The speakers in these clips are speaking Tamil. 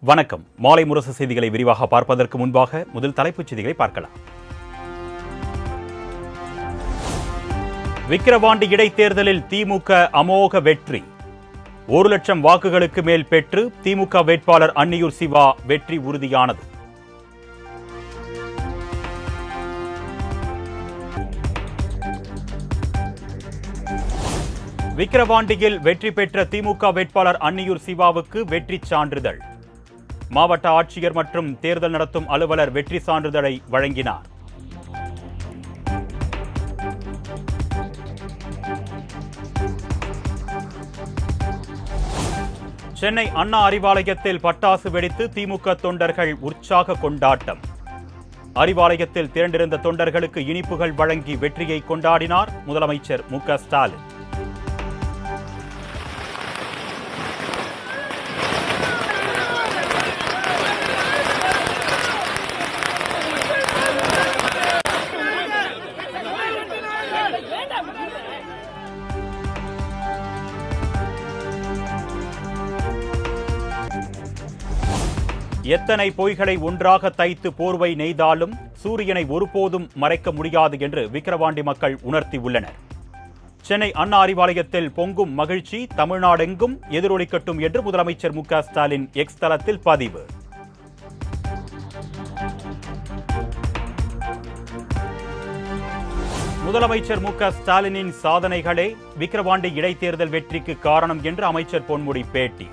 வணக்கம். மாலை முரசு செய்திகளை விரிவாக பார்ப்பதற்கு முன்பாக முதல் தலைப்புச் செய்திகளை பார்க்கலாம். விக்கிரவாண்டி இடைத்தேர்தலில் திமுக அமோக வெற்றி. 1,00,000 வாக்குகளுக்கு மேல் பெற்று திமுக வேட்பாளர் அன்னியூர் சிவா வெற்றி உறுதியானது. விக்கிரவாண்டியில் வெற்றி பெற்ற திமுக வேட்பாளர் அன்னியூர் சிவாவுக்கு வெற்றி சான்றிதழ். மாவட்ட ஆட்சியர் மற்றும் தேர்தல் நடத்தும் அலுவலர் வெற்றி சான்றிதழை வழங்கினார். சென்னை அண்ணா அறிவாலயத்தில் பட்டாசு வெடித்து திமுக தொண்டர்கள் உற்சாக கொண்டாட்டம். அறிவாலயத்தில் திரண்டிருந்த தொண்டர்களுக்கு இனிப்புகள் வழங்கி வெற்றியை கொண்டாடினார் முதலமைச்சர் மு.க. ஸ்டாலின். எத்தனை பொய்களை ஒன்றாக தைத்து போர்வை நெய்தாலும் சூரியனை ஒருபோதும் மறைக்க முடியாது என்று விக்கிரவாண்டி மக்கள் உணர்த்தியுள்ளனர். சென்னை அண்ணா அறிவாலயத்தில் பொங்கும் மகிழ்ச்சி தமிழ்நாடெங்கும் எதிரொலிக்கட்டும் என்று முதலமைச்சர் மு.க. ஸ்டாலின் எக்ஸ் தளத்தில் பதிவு. முதலமைச்சர் மு.க. ஸ்டாலினின் சாதனைகளே விக்கிரவாண்டி இடைத்தேர்தல் வெற்றிக்கு காரணம் என்று அமைச்சர் பொன்முடி பேட்டி.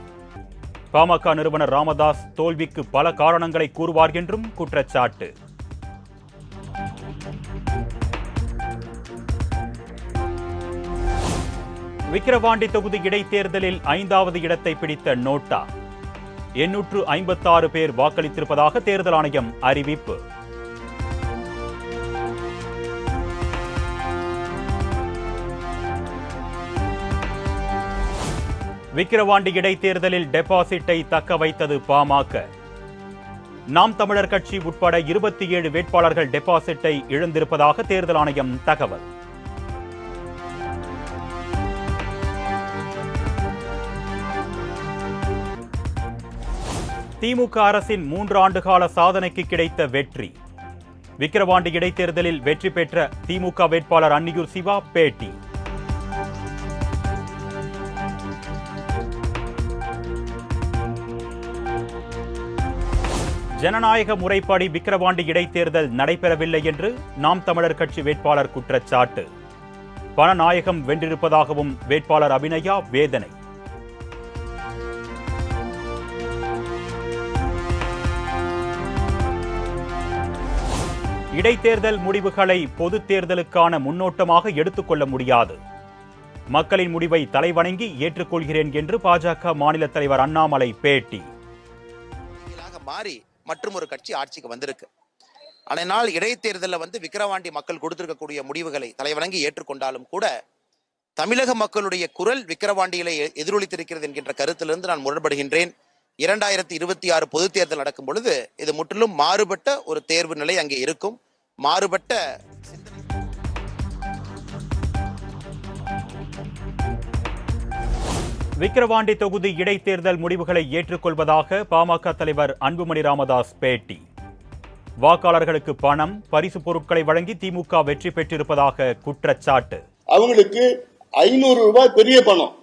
பாமக நிறுவனர் ராமதாஸ் தோல்விக்கு பல காரணங்களை கூறுவார் என்றும் குற்றச்சாட்டு. விக்கிரவாண்டி தொகுதி இடைத்தேர்தலில் 5வது இடத்தை பிடித்த நோட்டா. 856 பேர் வாக்களித்திருப்பதாக தேர்தல் ஆணையம் அறிவிப்பு. விக்கிரவாண்டி இடைத்தேர்தலில் டெபாசிட்டை தக்க வைத்தது பாமக. நாம் தமிழர் கட்சி உட்பட 27 வேட்பாளர்கள் டெபாசிட்டை இழந்திருப்பதாக தேர்தல் ஆணையம் தகவல். திமுக அரசின் 3 ஆண்டுகால சாதனைக்கு கிடைத்த வெற்றி. விக்கிரவாண்டி இடைத்தேர்தலில் வெற்றி பெற்ற திமுக வேட்பாளர் அன்னியூர் சிவா பேட்டி. ஜனநாயக முறைப்படி விக்கிரவாண்டி இடைத்தேர்தல் நடைபெறவில்லை என்று நாம் தமிழர் கட்சி வேட்பாளர் குற்றச்சாட்டு. பணநாயகம் வென்றிருப்பதாகவும் வேட்பாளர் அபிநயா வேதனை. இடைத்தேர்தல் முடிவுகளை பொது தேர்தலுக்கான முன்னோட்டமாக எடுத்துக்கொள்ள முடியாது. மக்களின் முடிவை தலைவணங்கி ஏற்றுக்கொள்கிறேன் என்று பாஜக மாநில தலைவர் அண்ணாமலை பேட்டி. மாறி மற்றும் ஒரு கட்சி ஆட்சிக்கு வந்திருக்கு. ஆனால் இடைத்தேர்தலில் விக்கிரவாண்டி மக்கள் கொடுத்திருக்கக்கூடிய முடிவுகளை தலைவணங்கி ஏற்றுக்கொண்டாலும் கூட தமிழக மக்களுடைய குரல் விக்கிரவாண்டியில எதிரொலித்திருக்கிறது என்கின்ற கருத்திலிருந்து நான் முரண்படுகின்றேன். 2026 பொது தேர்தல் நடக்கும் பொழுது இது முற்றிலும் மாறுபட்ட ஒரு தேர்வு நிலை அங்கே இருக்கும். மாறுபட்ட விக்கிரவாண்டி தொகுதி இடைத்தேர்தல் முடிவுகளை ஏற்றுக்கொள்வதாக பாமக தலைவர் அன்புமணி ராமதாஸ் பேட்டி. வாக்காளர்களுக்கு பணம், பரிசு பொருட்களை வழங்கி திமுக வெற்றி பெற்றிருப்பதாக குற்றச்சாட்டு. அவங்களுக்கு 500 ரூபாய் பெரிய பணம்.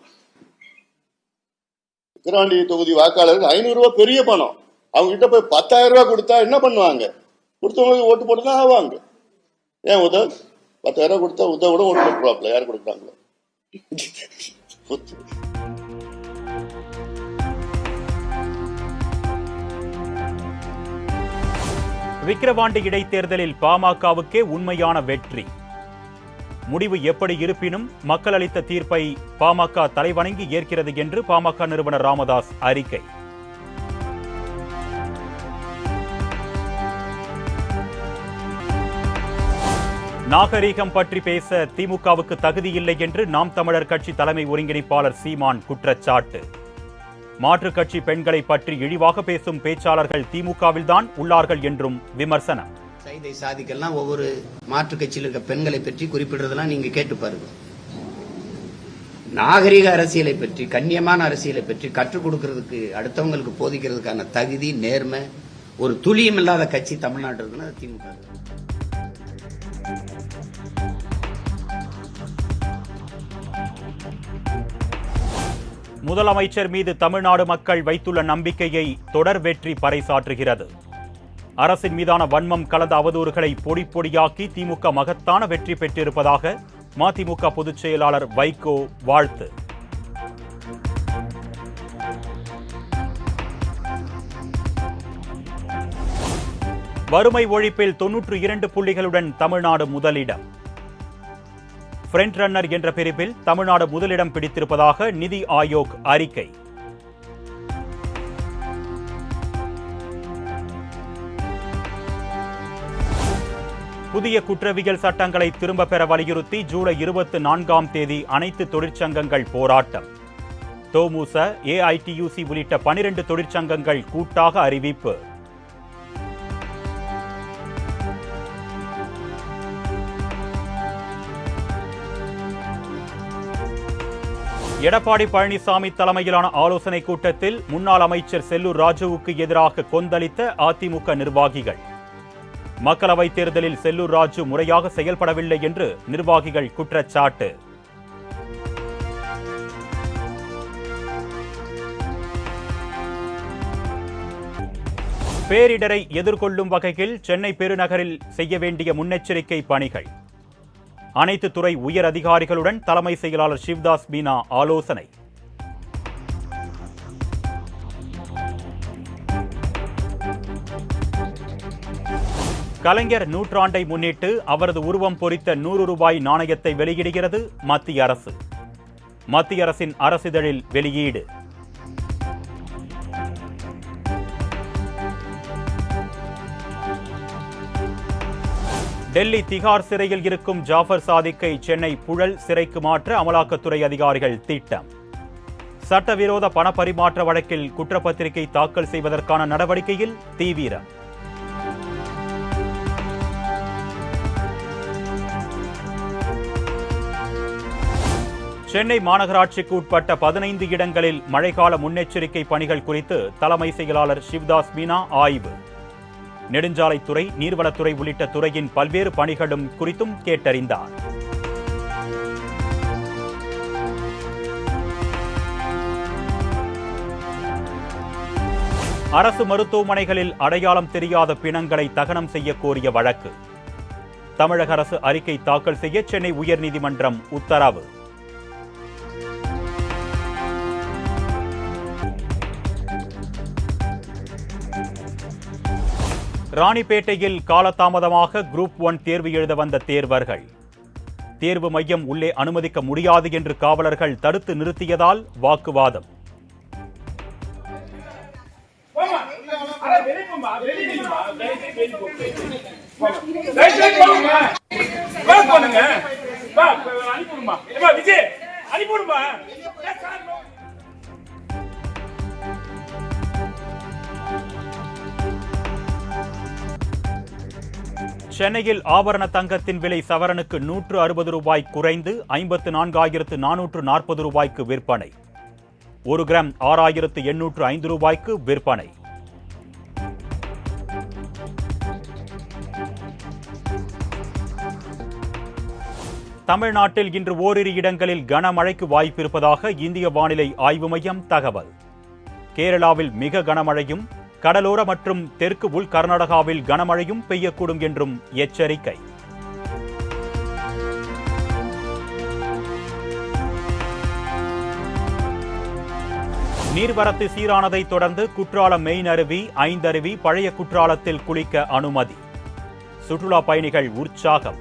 விக்கிரவாண்டி தொகுதி வாக்காளருக்கு 500 ரூபாய் பெரிய பணம். அவங்க கிட்ட போய் 10,000 ரூபாய் கொடுத்தா என்ன பண்ணுவாங்க? கொடுத்தவங்களுக்கு ஓட்டு போட்டு தான் ஆவாங்க. ஏன் உதவ் 10,000 ரூபாய் கொடுத்தா உதவ கூட ஓட்டு போட்டுருவாப்ல. யாரு கொடுக்குறாங்களோ. விக்கிரவாண்டி இடைத்தேர்தலில் பாமகவுக்கே உண்மையான வெற்றி. முடிவு எப்படி இருப்பினும் மக்கள் அளித்த தீர்ப்பை பாமக தலைவணங்கி ஏற்கிறது என்று பாமக நிறுவனர் ராமதாஸ் அறிக்கை. நாகரீகம் பற்றி பேச திமுகவுக்கு தகுதியில்லை என்று நாம் தமிழர் கட்சி தலைமை ஒருங்கிணைப்பாளர் சீமான் குற்றச்சாட்டு. மாற்றுக் கட்சி பெண்களை பற்றி இழிவாக பேசும் பேச்சாளர்கள் திமுகவில்தான் உள்ளார்கள் என்றும் விமர்சனம். சைதை சாதிக்கெல்லாம் ஒவ்வொரு மாற்றுக் கட்சியில் இருக்க பெண்களை பற்றி குறிப்பிடுறதெல்லாம் நீங்க கேட்டு பாருங்க. நாகரிக அரசியலை பற்றி, கண்ணியமான அரசியலை பற்றி கற்றுக் கொடுக்கறதுக்கு, அடுத்தவங்களுக்கு போதிக்கிறதுக்கான தகுதி, நேர்மை ஒரு துளியும் இல்லாத கட்சி தமிழ்நாடு இருக்குன்னா திமுக. முதலமைச்சர் மீது தமிழ்நாடு மக்கள் வைத்துள்ள நம்பிக்கையை தொடர் வெற்றி பறைசாற்றுகிறது. அரசின் மீதான வன்மம் கலந்த அவதூறுகளை பொடி பொடியாக்கி திமுக மகத்தான வெற்றி பெற்றிருப்பதாக மதிமுக பொதுச் செயலாளர் வைகோ வாழ்த்து. வறுமை ஒழிப்பில் 92 புள்ளிகளுடன் தமிழ்நாடு முதலிடம். ஃப்ரண்ட் ரன்னர் என்ற பிரிவில் தமிழ்நாடு முதலிடம் பிடித்திருப்பதாக நிதி ஆயோக் அறிக்கை. புதிய குற்றவியல் சட்டங்களை திரும்ப பெற வலியுறுத்தி ஜூலை 24ஆம் தேதி அனைத்து தொழிற்சங்கங்கள் போராட்டம். தொமுச, ஏஐடியூசி உள்ளிட்ட 12 தொழிற்சங்கங்கள் கூட்டாக அறிவிப்பு. எடப்பாடி பழனிசாமி தலைமையிலான ஆலோசனைக் கூட்டத்தில் முன்னாள் அமைச்சர் செல்லூர் ராஜுவுக்கு எதிராக கொந்தளித்த அதிமுக நிர்வாகிகள். மக்களவைத் தேர்தலில் செல்லூர் ராஜு முறையாக செயல்படவில்லை என்று நிர்வாகிகள் குற்றச்சாட்டு. பேரிடரை எதிர்கொள்ளும் வகையில் சென்னை பெருநகரில் செய்ய வேண்டிய முன்னெச்சரிக்கை பணிகள். அனைத்து துறை உயர் அதிகாரிகளுடன் தலைமை செயலாளர் சிவ்தாஸ் மீனா ஆலோசனை. கலைஞர் நூற்றாண்டை முன்னிட்டு அவரது உருவம் பொறித்த 100 ரூபாய் நாணயத்தை வெளியிடுகிறது மத்திய அரசு. மத்திய அரசின் அரசிதழில் வெளியீடு. டெல்லி திகார் சிறையில் இருக்கும் ஜாஃபர் சாதிக்கை சென்னை புழல் சிறைக்கு மாற்ற அமலாக்கத்துறை அதிகாரிகள் திட்டம். சட்டவிரோத பண பரிமாற்ற வழக்கில் குற்றப்பத்திரிகை தாக்கல் செய்வதற்கான நடவடிக்கையில் தீவிரம். சென்னை மாநகராட்சிக்கு உட்பட்ட 15 இடங்களில் மழைக்கால முன்னெச்சரிக்கை பணிகள் குறித்து தலைமை செயலாளர் சிவ்தாஸ் மீனா ஆய்வு. நெடுஞ்சாலைத்துறை, நீர்வளத்துறை உள்ளிட்ட துறையின் பல்வேறு பணிகளும் குறித்தும் கேட்டறிந்தார். அரசு மருத்துவமனைகளில் அடையாளம் தெரியாத பிணங்களை தகனம் செய்ய கோரிய வழக்கு. தமிழக அரசு அறிக்கை தாக்கல் செய்ய சென்னை உயர்நீதிமன்றம் உத்தரவு. ராணிப்பேட்டையில் காலதாமதமாக குரூப் 1 தேர்வு எழுத வந்த தேர்வர்கள். தேர்வு மையம் உள்ளே அனுமதிக்க முடியாது என்று காவலர்கள் தடுத்து நிறுத்தியதால் வாக்குவாதம். சென்னையில் ஆபரண தங்கத்தின் விலை சவரனுக்கு 160 ரூபாய் குறைந்து 54,440 ரூபாய்க்கு விற்பனை. 1 கிராம் 6,805 ரூபாய்க்கு விற்பனை. தமிழ்நாட்டில் இன்று ஓரிரு இடங்களில் கனமழைக்கு வாய்ப்பிருப்பதாக இந்திய வானிலை ஆய்வு மையம் தகவல். கேரளாவில் மிக கனமழையும், கடலோர மற்றும் தெற்கு உள் கர்நாடகாவில் கனமழையும் பெய்யக்கூடும் என்றும் எச்சரிக்கை. நீர்வரத்து சீரானதை தொடர்ந்து குற்றாலம் மெயின் அருவி, ஐந்தருவி, பழைய குற்றாலத்தில் குளிக்க அனுமதி. சுற்றுலா பயணிகள் உற்சாகம்.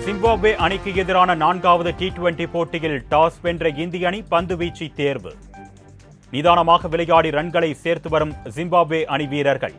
ஜிம்பாப்வே அணிக்கு எதிரான 4வது T20 போட்டியில் டாஸ் வென்ற இந்திய அணி பந்து வீச்சு தேர்வு. நிதானமாக விளையாடி ரன்களை சேர்த்து வரும் ஜிம்பாப்வே அணி வீரர்கள்.